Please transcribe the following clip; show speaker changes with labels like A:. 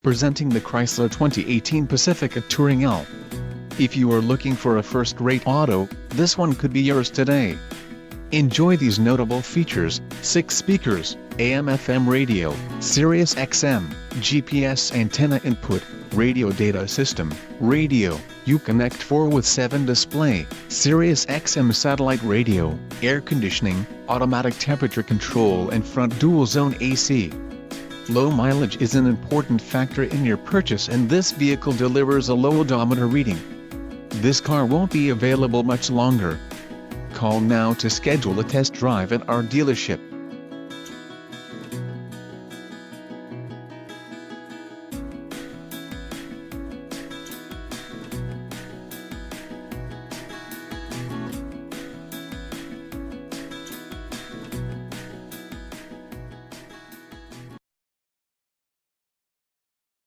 A: Presenting the Chrysler 2018 Pacifica Touring L. If you are looking for a first-rate auto, this one could be yours today. Enjoy these notable features: 6 speakers, AM/FM radio, Sirius XM, GPS antenna input, radio data system, radio, Uconnect 4 with 7 display, Sirius XM satellite radio, air conditioning, automatic temperature control and front dual-zone AC. Low mileage is an important factor in your purchase, and this vehicle delivers a low odometer reading. This car won't be available much longer. Call now to schedule a test drive at our dealership.